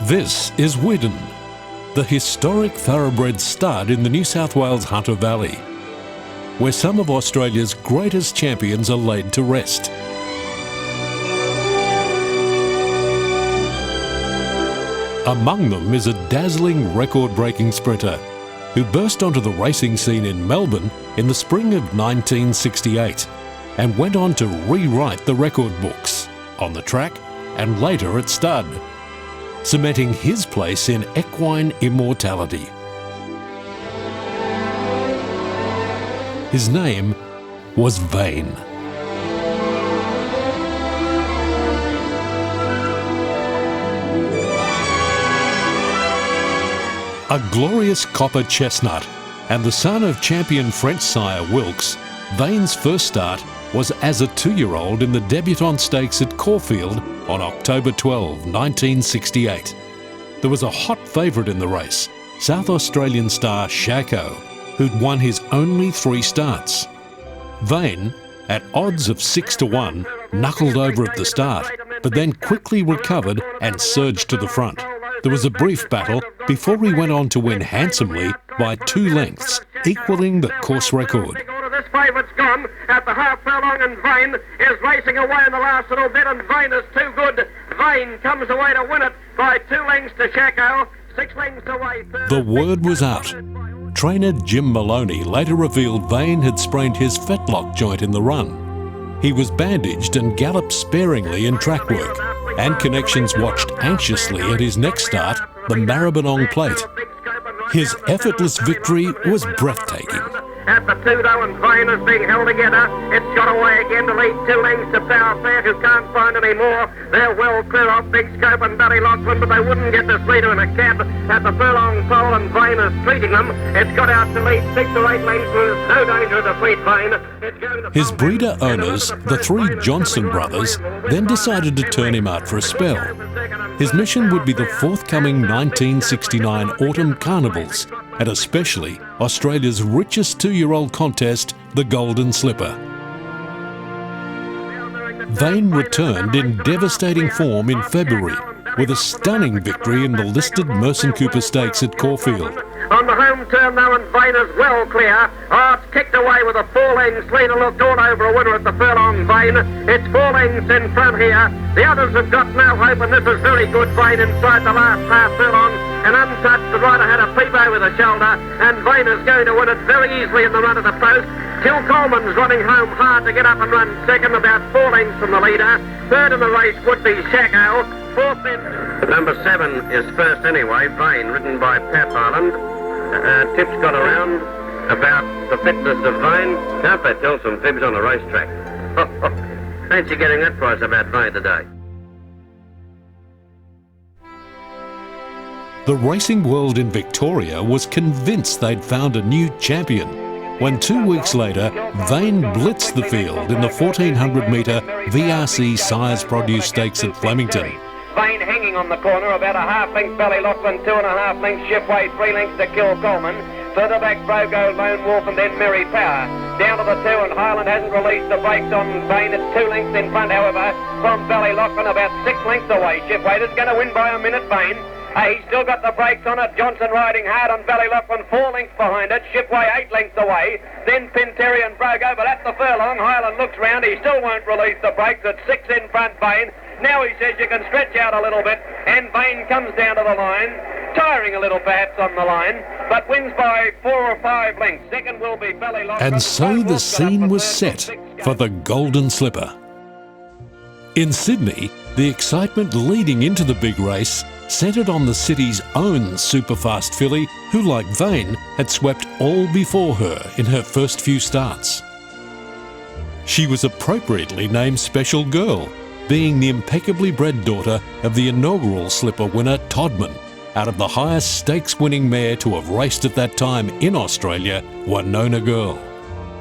This is Widden, the historic thoroughbred stud in the New South Wales Hunter Valley, where some of Australia's greatest champions are laid to rest. Among them is a dazzling record-breaking sprinter who burst onto the racing scene in Melbourne in the spring of 1968 and went on to rewrite the record books on the track and later at stud, cementing his place in equine immortality. His name was Vane. A glorious copper chestnut and the son of champion French sire Wilkes, Vane's first start was as a 2-year-old in the Debutante Stakes at Caulfield on October 12, 1968. There was a hot favourite in the race, South Australian star Shaco, who'd won his only 3 starts. Vane, at odds of 6-1, knuckled over at the start, but then quickly recovered and surged to the front. There was a brief battle before he went on to win handsomely by 2 lengths, equalling the course record. This favourite's gone at the half furlong, and Vane is racing away in the last little bit, and Vane is too good. Vane comes away to win it by 2 lengths to Shaco, 6 lengths away. The word was out. Trainer Jim Maloney later revealed Vane had sprained his fetlock joint in the run. He was bandaged and galloped sparingly in track work, and connections watched anxiously at his next start, the Maribyrnong Plate. His effortless victory was breathtaking. At the 2 though, and Vane is being held together. It's got away again to lead 2 lengths to Power Fair, who can't find any more. They're well clear off Big Scope and Ballyloughlin, but they wouldn't get this leader in a cab at the furlong pole, and Vane is treating them. It's got out to lead 6 or 8 lengths, with no danger of defeat Vane. It's going to his breeder owners, the 3 Johnson brothers, then decided to turn him out for a spell. His mission would be the forthcoming 1969 Autumn Carnivals, and especially Australia's richest 2-year-old contest, the Golden Slipper. Vane returned in devastating form in February with a stunning victory in the listed Merson Cooper Stakes at Caulfield. On the home turn though, and Vane is well clear. Oh, it's kicked away with a 4 lengths lead, and looked all over a winner at the furlong. Vane, it's 4 lengths in front here. The others have got no hope, and this is very good. Vane inside the last half furlong, and untouched. The rider had a peep over the shoulder, and Vane is going to win it very easily in the run of the post. Till Coleman's running home hard to get up and run second, about 4 lengths from the leader. Third in the race would be Shaco. Fourth in... Number 7 is first anyway, Vane, ridden by Pat Ireland. Tips got around about the fitness of Vane. Can't they tell some fibs on a racetrack? Fancy getting that price about Vane today. The racing world in Victoria was convinced they'd found a new champion when 2 weeks later, Vane blitzed the field in the 1400-metre VRC Sires Produce Stakes at Flemington. Vane hanging on the corner, about a half length Ballyloughlin, 2.5 lengths Shipway, 3 lengths to Kill Coleman. Further back, Brogo, Lone Wolf, and then Merry Power. Down to the 2, and Highland hasn't released the brakes on Vane. It's 2 lengths in front, however, from Ballyloughlin, about 6 lengths away. Shipway is going to win by a minute, Vane. He's still got the brakes on it. Johnson riding hard on Ballyloughlin, 4 lengths behind it. Shipway 8 lengths away. Then Pinteri and Brogo, but at the furlong, Highland looks round. He still won't release the brakes. It's 6 in front, Vane. Now he says you can stretch out a little bit, and Vane comes down to the line, tiring a little perhaps on the line, but wins by 4 or 5 lengths. Second will be Ballyloughlin. And so the scene was set for the Golden Slipper. In Sydney, the excitement leading into the big race centred on the city's own superfast filly, who, like Vane, had swept all before her in her first few starts. She was appropriately named Special Girl, being the impeccably bred daughter of the inaugural slipper winner Todman, out of the highest stakes-winning mare to have raced at that time in Australia, Winona Girl.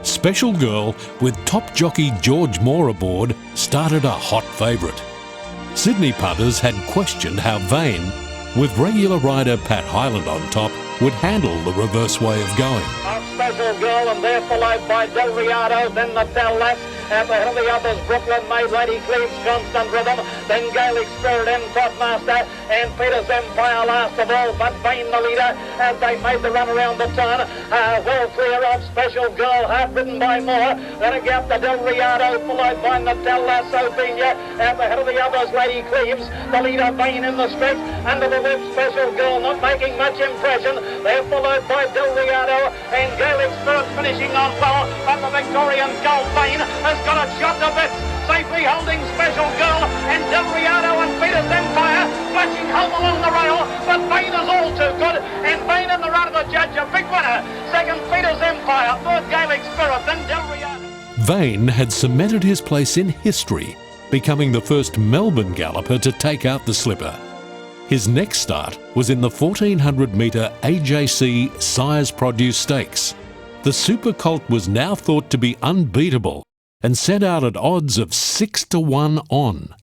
Special Girl, with top jockey George Moore aboard, started a hot favourite. Sydney punters had questioned how Vane, with regular rider Pat Highland on top, would handle the reverse way of going. Special Girl, and they're followed by Del Riado, then the Bell Lap. At the head of the others, Brooklyn made Lady Cleve's constant rhythm. then Gaelic Spirit and Topmaster, and Peter's Empire last of all, but Vane the leader as they made the run around the turn. Well clear of Special Girl, hard ridden by Moore. Then it got the Del Riado, followed by Nadal Sobenia. Out the head of the others, Lady Cleves. The leader Vane in the stretch. Under the whip, Special Girl not making much impression. They're followed by Del Riado and Gaelic Spirit finishing on well. But the Victorian Gold Vane has got it shot to bits. Safely holding Special Girl and Del Riado and Peter's Empire flashing home along the rail, but Vane is all too good, and Vane in the run of the judge, a big winner. Second, Peter's Empire, third, Gaelic Spirit, then Del Riado. Vane had cemented his place in history, becoming the first Melbourne galloper to take out the slipper. His next start was in the 1400-metre AJC Sires Produce Stakes. The Super Colt was now thought to be unbeatable and set out at odds of 6-1 on.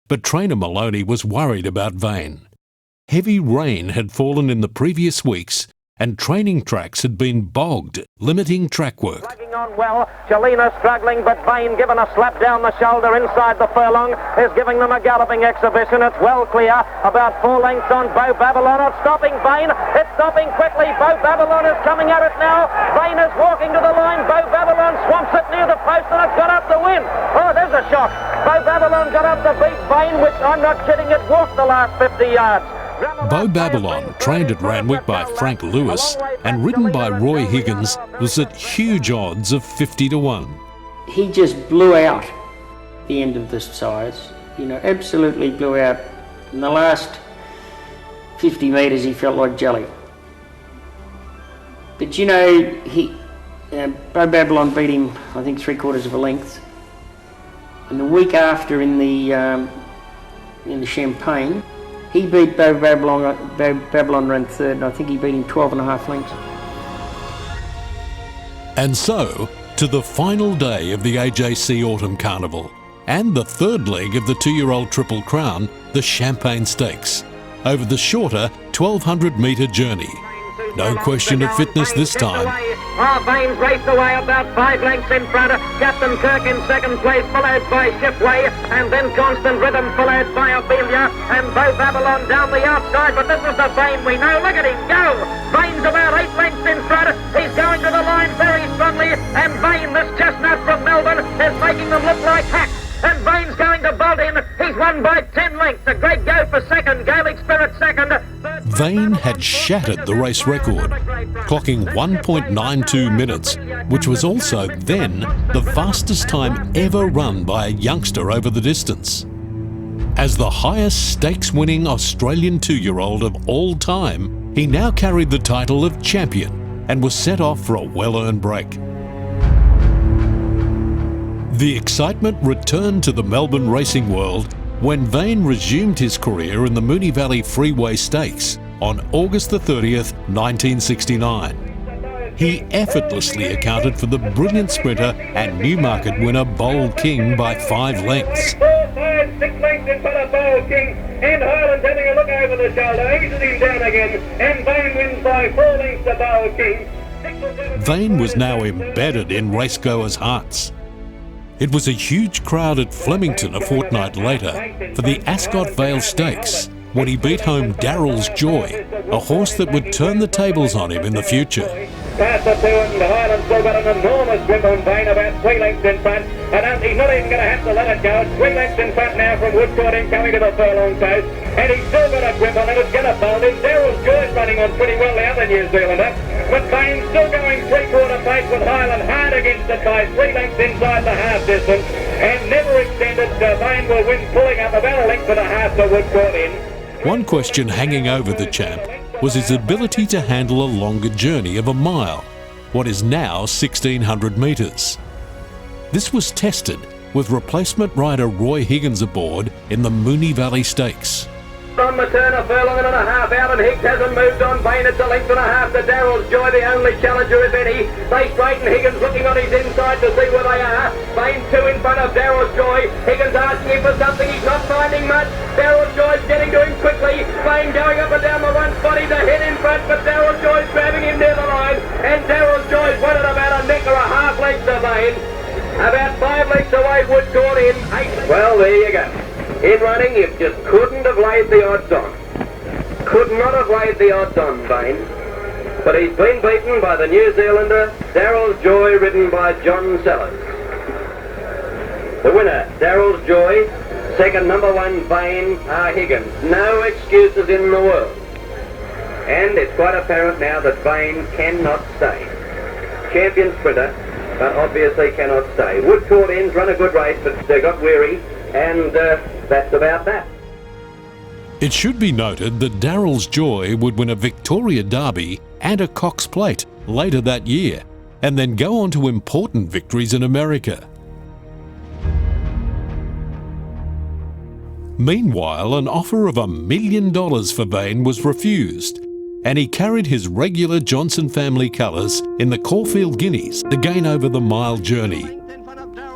But trainer Maloney was worried about Vane. Heavy rain had fallen in the previous weeks and training tracks had been bogged, limiting track work. Dragging on well, Shalina struggling, but Vane given a slap down the shoulder inside the furlong is giving them a galloping exhibition. It's well clear, about 4 lengths on Beau Babylon. It's stopping Vane, it's stopping quickly. Beau Babylon is coming at it now. Vane is walking to the line. Beau Babylon swamps it near the post and it's got up the win. Oh, there's a shock. Beau Babylon got up to beat Vane, which I'm not kidding, it walked the last 50 yards. Beau Babylon, trained at Randwick by Frank Lewis and ridden by Roy Higgins, was at huge odds of 50-1. He just blew out the end of the sides, absolutely blew out. In the last 50 metres he felt like jelly. But Beau Babylon beat him, I think, 3/4 of a length. And the week after in the Champagne, he beat Beau Babylon ran third, and I think he beat him 12.5 lengths. And so, to the final day of the AJC Autumn Carnival, and the third leg of the 2-year-old Triple Crown, the Champagne Stakes, over the shorter 1200-metre journey. No question of fitness this time. Vane's raced away about 5 lengths in front. Captain Kirk in second place, followed by Shipway, and then Constant Rhythm, followed by Ophelia, and Beau Babylon down the outside. But this is the Vane we know. Look at him go! Vane's about 8 lengths in front. He's going to the line very strongly, and Vane, this chestnut from Melbourne, is making them look like hacks. And Vane's going to bolt in. He's won by 10 lengths. A great go for second. Gaelic Spirit second. Vane had shattered the race record, clocking 1.92 minutes, which was also then the fastest time ever run by a youngster over the distance. As the highest stakes-winning Australian 2-year-old of all time, he now carried the title of champion and was set off for a well-earned break. The excitement returned to the Melbourne racing world when Vane resumed his career in the Moonee Valley Freeway Stakes on August the 30th, 1969. He effortlessly accounted for the brilliant sprinter and Newmarket winner Bold King by 5 lengths. 4, 5, 6 lengths in front of Bold King, and Harlan's having a look over the shoulder, eases him down again, and Vane wins by 4 lengths to Bold King. Vane was now embedded in racegoers' hearts. It was a huge crowd at Flemington a fortnight later for the Ascot Vale Stakes, when he beat home Darrell's Joy, a horse that would turn the tables on him in the future. Past the 2, and Highland's still got an enormous grip on Vane, about 3 lengths in front, and he's not even going to have to let it go. It's 3 lengths in front now from Woodcourt in coming to the furlong post, and he's still got a grip on it. It's going to fold him. Darrell's Joy's running on pretty well, the other New Zealander, but Vane's still going 3/4 pace with Highland hard against it by 3 lengths inside the half distance, and never extended. Vane will win, pulling up about a length and a half to Woodcourt in. One question hanging over the champ was his ability to handle a longer journey of a mile, what is now 1,600 metres. This was tested with replacement rider Roy Higgins aboard in the Moonee Valley Stakes. On the turn, a furlong and a half out, and Higgs hasn't moved on. Vane, it's a length and a half to Darrell's Joy, the only challenger, if any. They straighten, Higgins looking on his inside to see where they are. Vane 2 in front of Darrell's Joy. Higgins asking him for something, he's not finding much. Darrell's Joy's getting to him quickly. Vane going up and down the front body, the head in front, but Darrell's Joy's grabbing him near the line, and Darrell's Joy's won it about a neck or a half length to Vane. About 5 lengths away, Woodcourt in 8. Well, there you go. In running, you just couldn't have laid the odds on. Could not have laid the odds on, Vane. But he's been beaten by the New Zealander, Darrell's Joy, ridden by John Sellers. The winner, Darrell's Joy. Second, number 1, Vane, R. Higgins. No excuses in the world. And it's quite apparent now that Vane cannot stay. Champion sprinter, but obviously cannot stay. Woodcourt Inns run a good race, but they got weary, and that's about that. It should be noted that Darrell's Joy would win a Victoria Derby and a Cox Plate later that year, and then go on to important victories in America. Meanwhile, an offer of $1 million for Vane was refused, and he carried his regular Johnson family colours in the Caulfield Guineas to gain over the mile journey.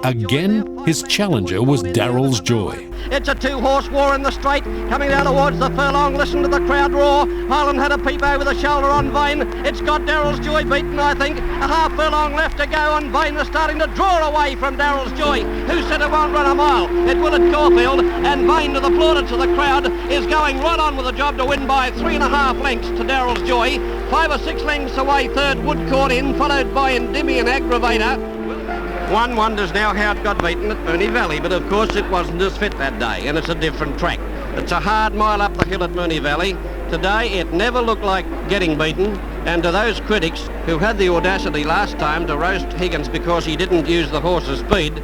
Again, his challenger was Darrell's Joy. It's a two-horse war in the straight, coming down towards the furlong. Listen to the crowd roar. Highland had a peep over the shoulder on Vane. It's got Darrell's Joy beaten, I think. A half furlong left to go, and Vane is starting to draw away from Darrell's Joy, who said it won't run a mile. It will at Caulfield, and Vane, to the plaudits of the crowd, is going right on with the job to win by 3.5 lengths to Darrell's Joy. 5 or 6 lengths away, third Woodcourt Inn, followed by Endymion Aggravator. One wonders now how it got beaten at Moonee Valley, but of course it wasn't as fit that day, and it's a different track. It's a hard mile up the hill at Moonee Valley. Today it never looked like getting beaten, and to those critics who had the audacity last time to roast Higgins because he didn't use the horse's speed,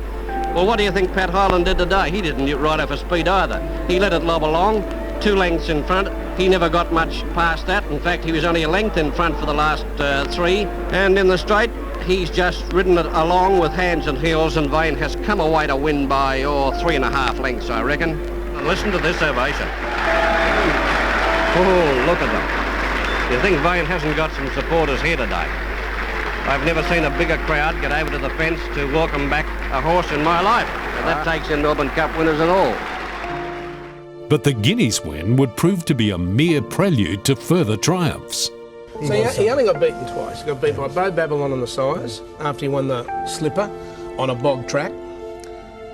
well, what do you think Pat Hyland did today? He didn't ride off a speed either. He let it lob along, 2 lengths in front. He never got much past that. In fact, he was only a length in front for the last 3, and in the straight, he's just ridden it along with hands and heels, and Vane has come away to win by 3.5 lengths, I reckon. And listen to this ovation. Oh, look at them. You think Vane hasn't got some supporters here today? I've never seen a bigger crowd get over to the fence to welcome back a horse in my life. And that takes in Melbourne Cup winners and all. But the Guineas win would prove to be a mere prelude to further triumphs. So he only got beaten twice. He got beaten by Beau Babylon on the Sires after he won the Slipper on a bog track.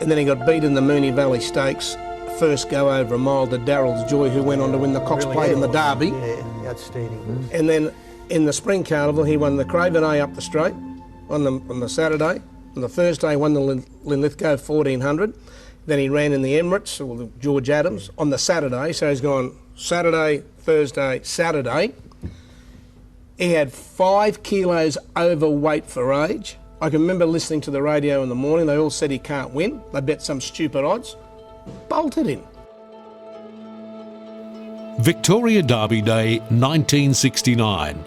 And then he got beat in the Moonee Valley Stakes, first go over a mile to Darrell's Joy, who went on to win the Cox Plate in the Derby. Yeah, outstanding. And then in the Spring Carnival, he won the Craven A up the straight on the Saturday. On the Thursday, he won the Linlithgow 1400. Then he ran in the Emirates, or the George Adams, on the Saturday. So he's gone Saturday, Thursday, Saturday. He had 5 kilos overweight for age. I can remember listening to the radio in the morning. They all said he can't win. They bet some stupid odds. Bolted him. Victoria Derby Day 1969.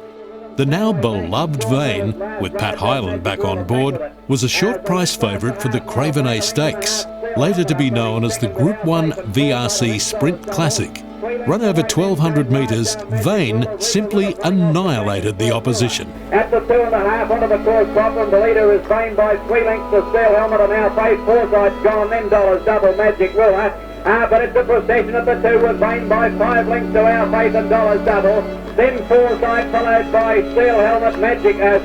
The now beloved Vane, with Pat Hyland back on board, was a short price favourite for the Craven A Stakes, later to be known as the Group 1 VRC Sprint Classic. Run over 1,200 metres, Vane simply annihilated the opposition. At the 2.5 onto the course problem, the leader is Vane by 3 lengths to Steel Helmet, and now Faith Forsyth's gone, then Dollars Double Magic Ruler. But it's a procession at the 2 with Vane by 5 lengths to Our Faith and Dollars Double. Then Forsyth followed by Steel Helmet,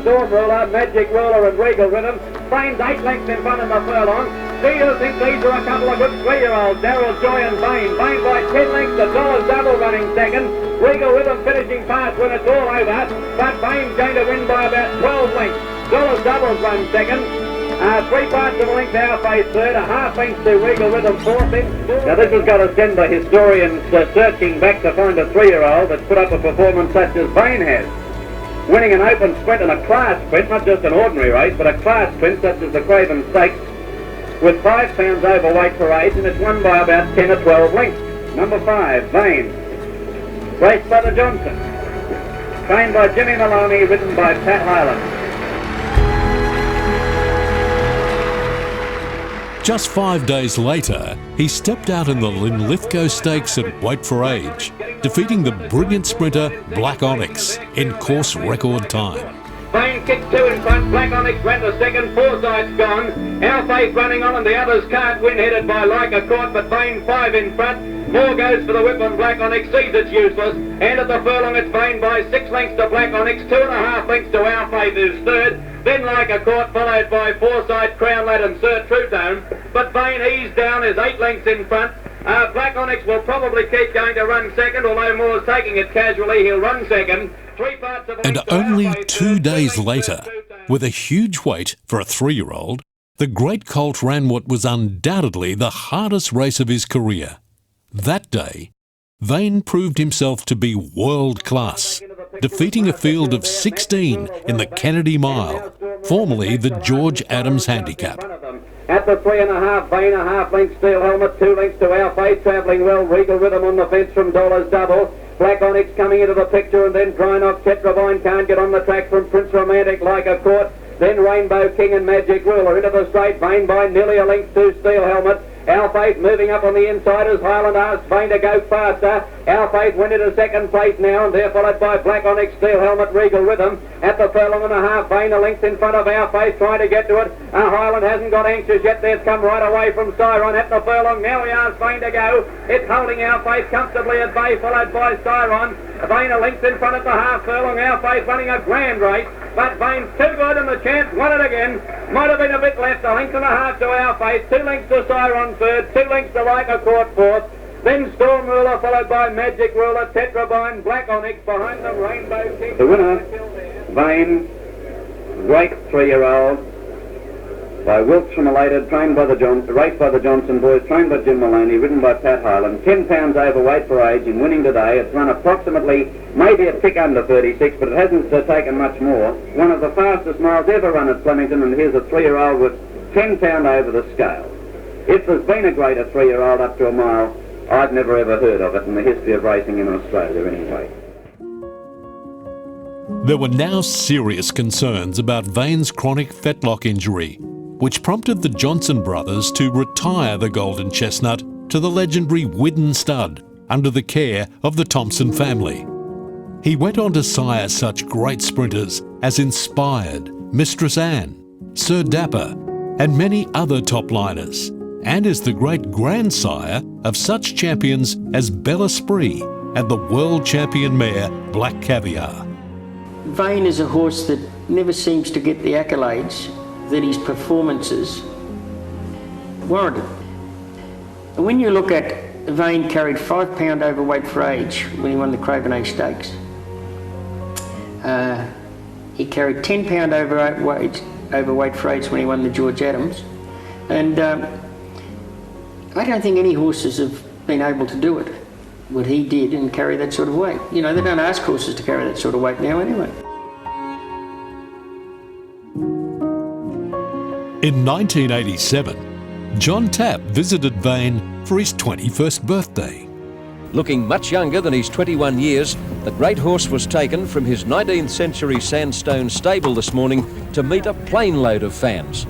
Storm Ruler, Magic Ruler and Regal Rhythm. Vane's 8 lengths in front of the furlong. Do you think these are a couple of good 3-year-olds? Darrell's Joy and Vane. Vane by 10 lengths to Dollars Double running second. Regal Rhythm finishing fast when it's all over. But Vane's going to win by about 12 lengths. Dollars Double's run second. 3 parts of a length Our Faith third, a half length to Regal Rhythm fourth. Now this has got to send the historians searching back to find a 3-year-old that's put up a performance such as Vane has. Winning an open sprint and a class sprint, not just an ordinary race, but a class sprint such as the Craven Stakes, with 5 pounds overweight for age, and it's won by about 10 or 12 lengths. Number 5, Vane. Raced by the Johnson. Trained by Jimmy Maloney, ridden by Pat Hyland. Just 5 days later, he stepped out in the Linlithgow Stakes at Weight for Age, defeating the brilliant sprinter Black Onyx in course record time. Vane kicked 2 in front, Black Onyx ran to second, Forsyth's gone. Our Faith running on and the others can't win, headed by Like a Court, but Vane 5 in front. More goes for the whip on Black Onyx, sees it's useless. And at the furlong it's Vane by 6 lengths to Black Onyx, 2.5 lengths to Our Faith who's third. Then Like a Court followed by Forsyth, Crown Lad and Sir True Dome. But Vane eased down, is 8 lengths in front. Black Onyx will probably keep going to run second, although Moore's taking it casually. He'll run second. And only 2 days later, with a huge weight for a 3-year-old, the Great Colt ran what was undoubtedly the hardest race of his career. That day, Vane proved himself to be world class, defeating a field of 16 in the Kennedy Mile, formerly the George Adams Handicap. At the 3.5, Vane a half-length Steel Helmet, 2 lengths to Our Fate, travelling well. Regal Rhythm on the fence from Dollars Double. Black Onyx coming into the picture, and then Drynock Tetrabine can't get on the track from Prince Romantic like a court. Then Rainbow King and Magic Ruler into the straight. Vane by nearly a length to Steel Helmet. Our Faith moving up on the inside as Highland asked Vane to go faster. Our Faith went into second place now, and they're followed by Black Onyx, Steel Helmet, Regal Rhythm. At the furlong and a half, Vane a length in front of Our Faith trying to get to it. Highland hasn't got anxious yet. They've come right away from Siron at the furlong. Now he asks Vane to go. It's holding Our Faith comfortably at bay, followed by Siron. Vane a length in front at the half furlong. Our Faith running a grand race, but Vane's too good and the champ won it again. Might have been a bit left. A length and a half to Our Faith, 2 lengths to Siron third, 2 lengths to Like a Court fourth. Then Storm Ruler followed by Magic Ruler, Tetrabine, Black Onyx behind them, Rainbow King. The winner, Vane, great 3-year-old, by Wilkes from Elated, raced by the Johnson boys, trained by Jim Maloney, ridden by Pat Highland, 10 pounds overweight for age in winning today. It's run approximately, maybe a tick under 36, but it hasn't taken much more. One of the fastest miles ever run at Flemington, and here's a 3-year-old with 10 pound over the scale. If there's been a greater 3-year-old up to a mile, I've never ever heard of it in the history of racing in Australia anyway. There were now serious concerns about Vane's chronic fetlock injury, which prompted the Johnson brothers to retire the Golden Chestnut to the legendary Widden stud under the care of the Thompson family. He went on to sire such great sprinters as Inspired, Mistress Anne, Sir Dapper, and many other top-liners, and is the great-grandsire of such champions as Bella Spree and the world champion mare Black Caviar. Vane is a horse that never seems to get the accolades that his performances warranted. And when you look at Vane carried 5 pound overweight for age when he won the Craven Stakes. He carried 10 pound overweight for age when he won the George Adams. And I don't think any horses have been able to do it, what he did, and carry that sort of weight. You know, they don't ask horses to carry that sort of weight now anyway. In 1987, John Tapp visited Vane for his 21st birthday. Looking much younger than his 21 years, the great horse was taken from his 19th century sandstone stable this morning to meet a plane load of fans.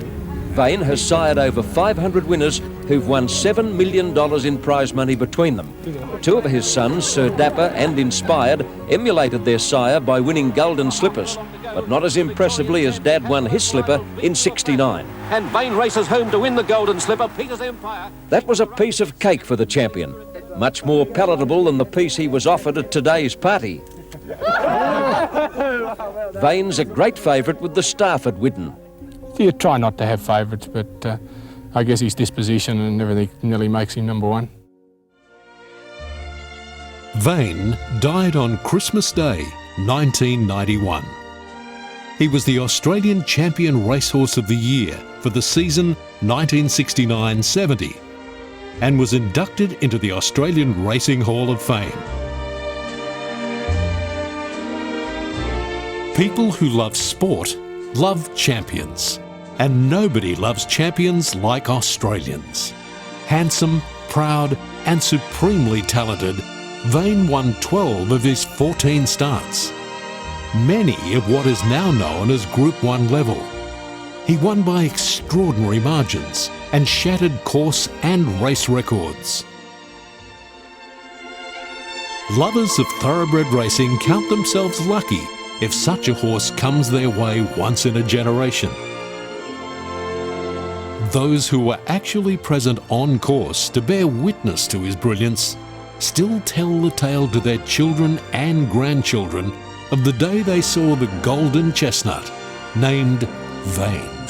Vane has sired over 500 winners who've won $7 million in prize money between them. 2 of his sons, Sir Dapper and Inspired, emulated their sire by winning Golden Slippers, but not as impressively as Dad won his slipper in '69. And Vane races home to win the Golden Slipper, Peter's Empire. That was a piece of cake for the champion, much more palatable than the piece he was offered at today's party. Vane's a great favourite with the staff at Widden. You try not to have favourites, but I guess his disposition and everything nearly makes him number one. Vane died on Christmas Day, 1991. He was the Australian Champion Racehorse of the Year for the season 1969-70 and was inducted into the Australian Racing Hall of Fame. People who love sport love champions, and nobody loves champions like Australians. Handsome, proud and supremely talented, Vane won 12 of his 14 starts, many of what is now known as Group 1 level. He won by extraordinary margins and shattered course and race records. Lovers of thoroughbred racing count themselves lucky if such a horse comes their way once in a generation. Those who were actually present on course to bear witness to his brilliance still tell the tale to their children and grandchildren of the day they saw the Golden Chestnut, named Vane.